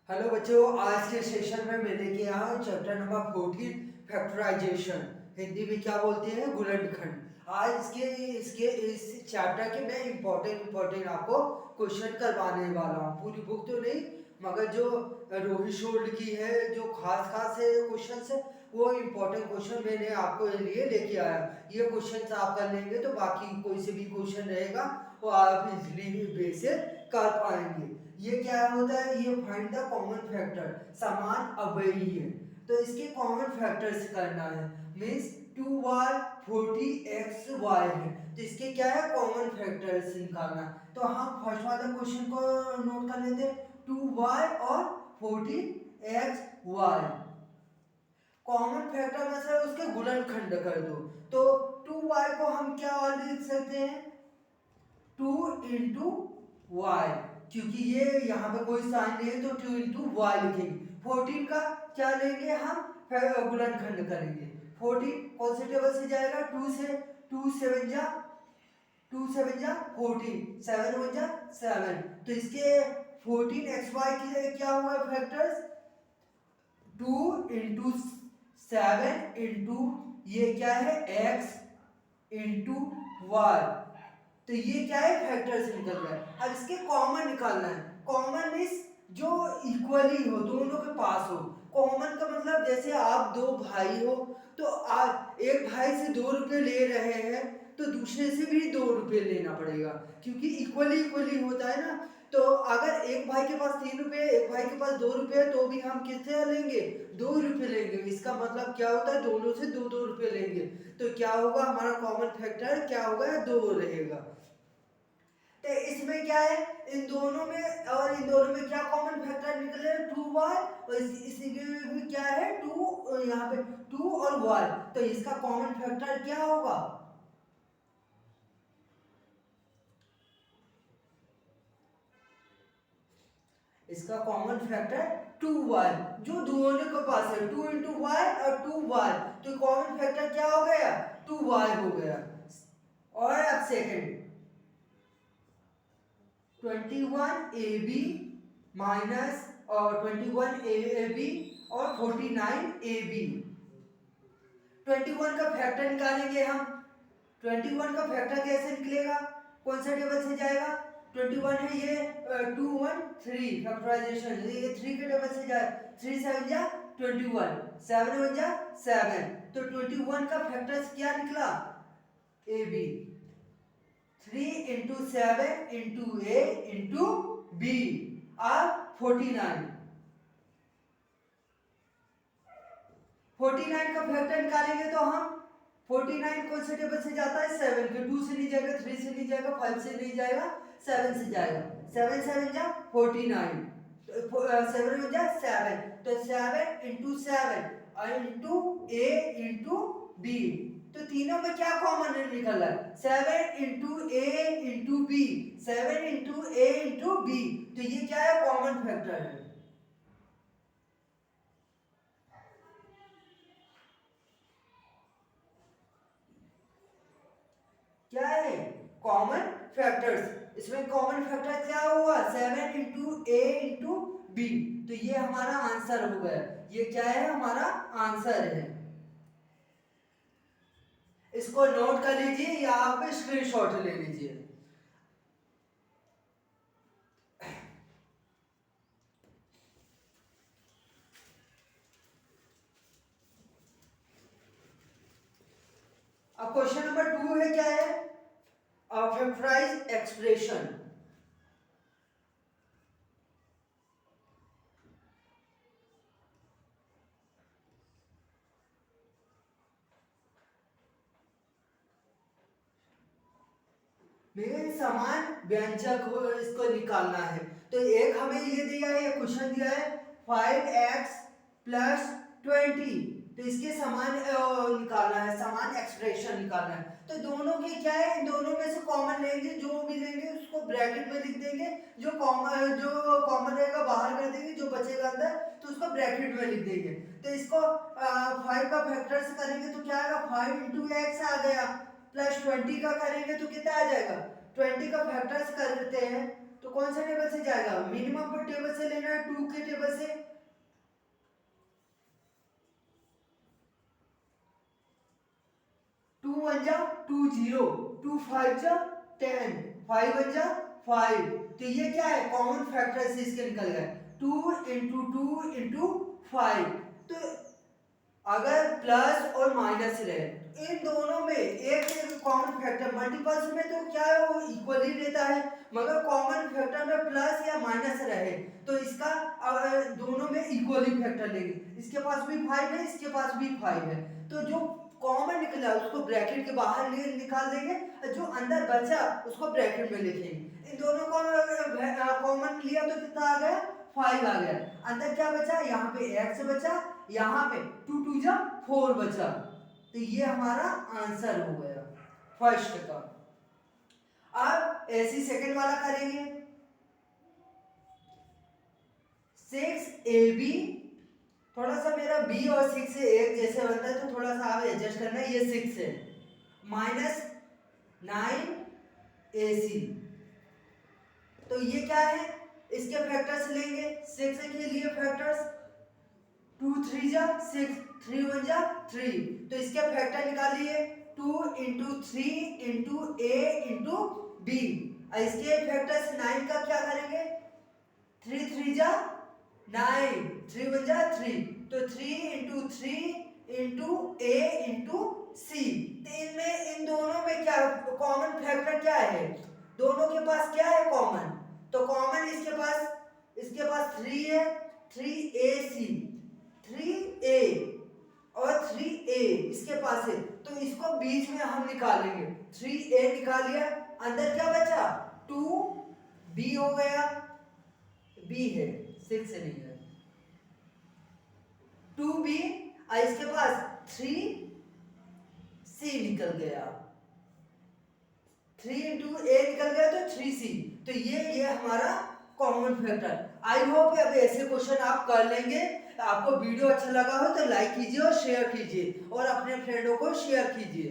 Hello बच्चों, आज के सेशन में मैं लेके आया हूँ चैप्टर नंबर 14 फैक्टराइजेशन। हिंदी में क्या बोलते हैं, गुणनखंड। आज इसके इसके इस चैप्टर के मैं इम्पोर्टेंट आपको क्वेश्चन करवाने वाला हूँ। पूरी बुक तो नहीं, मगर जो रोहित शोल्ड की है, जो खास है क्वेश्चन है, वो इम्पोर्टेंट क्वेश्चन मैंने आपको लिए लेके आया। ये क्वेश्चन आप कर लेंगे तो बाकी कोई से भी क्वेश्चन रहेगा वो आप इजली बेस कर पाएंगे। ये क्या होता है, ये फाइंड द कॉमन फैक्टर, समान अवयवी है तो इसके कॉमन फैक्टर्स करना है। मींस 2y 40xy है तो इसके क्या है, कॉमन फैक्टर्स निकालना है। तो हम फर्स्ट वाले क्वेश्चन को नोट कर लेते हैं, 2y और 40xy। कॉमन फैक्टर में से उसके गुणनखंड कर दो तो 2y को हम क्या और लिख सकते हैं, 2 इंटू वाई, क्योंकि ये यहाँ पे कोई साइन नहीं है तो 2 इंटू वाई लिखेंगे। 14 का क्या लेंगे हम, गुणनखंड करेंगे। 14 कौन से टेबल से जाएगा, 2 से, 2 7 जा 14, 7 1 जा 7, तो इसके 14 एक्स वाई के क्या होगा फैक्टर्स, 2 इंटू 7 इंटू ये क्या है x इंटू वाई, तो ये क्या है, फैक्टर से निकल रहा है। अब इसके कॉमन निकालना है। कॉमन मीन्स जो इक्वली हो, दोनों के पास हो। कॉमन का मतलब जैसे आप दो भाई हो तो आप एक भाई से 2 रुपये ले रहे हैं तो दूसरे से भी 2 रुपये लेना पड़ेगा, क्योंकि इक्वली होता है ना। तो अगर एक भाई के पास 3 रुपये, एक भाई के पास 2 रुपये, तो भी हम कितने लेंगे, 2 रुपये लेंगे। इसका मतलब क्या होता है, दोनों से 2 रुपये लेंगे। तो क्या होगा, हमारा कॉमन फैक्टर क्या होगा, 2 रहेगा। तो इसमें क्या है, इन दोनों में क्या कॉमन फैक्टर निकले, 2y, और इसी में भी क्या है, 2, यहाँ पे 2 और y, तो इसका कॉमन फैक्टर क्या होगा, इसका कॉमन फैक्टर 2y, जो दोनों के पास है, 2 इंटू वाई और 2y, तो कॉमन फैक्टर क्या हो गया, 2y हो गया। और अब सेकंड, 21ab माइनस और 21ab और 49ab, 21 का फैक्टर निकालेंगे हम। 21 का फैक्टर कैसे निकलेगा, कौन सा टेबल से जाएगा, 21 है ये, 2 1 3 फैक्टराइजेशन, ये 3 के टेबल से जाए, 3 7 जा 21, 7 1 जा 7, तो 21 का फैक्टर क्या निकला, ab, 3 इंटू 7 इंटू ए इंटू बी और 49, 49 का फैक्टर निकालेंगे तो हम, 49 कौन से टेबल से जाता है, 7 के, 2 से नहीं जाएगा, 3 से नहीं जाएगा, 5 से नहीं जाएगा, 7 से जाएगा, 7 7 जा 49, 7 1 जा 7, तो 7 इंटू 7 और इंटू ए इंटू बी, तो तीनों में क्या कॉमन निकल रहा है, 7 इंटू ए इंटू बी, 7 इंटू ए इंटू बी, तो ये क्या है, कॉमन फैक्टर है। क्या है, कॉमन फैक्टर्स। इसमें कॉमन फैक्टर क्या हुआ, 7 इंटू ए इंटू बी, तो ये हमारा आंसर हो गया। ये क्या है, हमारा आंसर है। इसको नोट कर लीजिए या आप स्क्रीनशॉट ले लीजिए। अब क्वेश्चन नंबर 2 है, क्या है, फैक्टराइज एक्सप्रेशन। में समान व्यंजक हो, इसको निकालना है। तो एक हमें ये दिया है, क्वेश्चन दिया है 5x प्लस 20, तो इसके समान निकालना है, समान एक्सप्रेशन निकालना है। तो दोनों के क्या है, इन दोनों में से कॉमन लेंगे, जो भी लेंगे उसको ब्रैकेट में लिख देंगे, जो कॉमन रहेगा बाहर कर देंगे, जो बचेगा अंदर तो उसको ब्रैकेट में लिख देंगे। तो इसको 5 का फैक्टर से करेंगे तो क्या आएगा, 5 इंटू एक्स आ गया, प्लस 20 का करेंगे तो कितना आ जाएगा, 20 का फैक्टर्स करते हैं तो कौन सा टेबल से जाएगा, मिनिमम पर टेबल से लेना है, 2 के टेबल से। 2 1 जा 2 0, 2 5 जा 10, 5 1 जा 5। तो ये क्या है, कॉमन फैक्टर से इसके निकल गए, 2 इंटू 2 इंटू 5। तो अगर प्लस और माइनस रहे, इन दोनों में एक कॉमन फैक्टर, मल्टीपल्स में तो क्या है वो इक्वल ही रहता है, मगर कॉमन फैक्टर में प्लस या माइनस रहे तो इसका दोनों में इक्वल ही फैक्टर लेंगे। इसके पास भी 5 है, इसके पास भी 5 है, तो जो कॉमन निकला उसको ब्रैकेट के बाहर निकाल देंगे, जो अंदर बचा उसको ब्रैकेट में लिखेंगे। इन दोनों को कॉमन लिया तो कितना आ गया, 5 आ गया। अंदर क्या बचा, यहाँ पे x बचा, यहाँ पे 2 2 जा 4 बचा। तो ये हमारा आंसर हो गया फर्स्ट का। अब ऐसी सेकंड वाला करेंगे, 6ab, थोड़ा सा मेरा b और 6 से एक जैसे बनता है तो थोड़ा सा आप एडजस्ट करना, ये 6 है, माइनस 9ac। तो ये क्या है, इसके फैक्टर्स लेंगे, 6 के लिए फैक्टर्स 2 3 जा 6, 3 1 जा 3। तो इसके फैक्टर निकालिए, 2 into 3 into a into b। इसके फैक्टर्स 9 का क्या करेंगे, 3 3 जा 9, 3 1 जा 3। तो 3 into 3 into a into c। तो इनमें इन दोनों में क्या कॉमन फैक्टर क्या है, दोनों के पास क्या है कॉमन, तो कॉमन इसके पास 3 है, 3ac, 3a और 3a इसके पास है, तो इसको बीच में हम निकालेंगे, 3a निकाल लिया, अंदर क्या बचा 2b हो गया, b है 6 से नहीं है, 2b, इसके पास 3c निकल गया, 3 इंटू a निकल गया तो 3c। तो ये हमारा कॉमन फैक्टर। आई होप अब ऐसे क्वेश्चन आप कर लेंगे। आपको वीडियो अच्छा लगा हो तो लाइक कीजिए और शेयर कीजिए और अपने फ्रेंडों को शेयर कीजिए।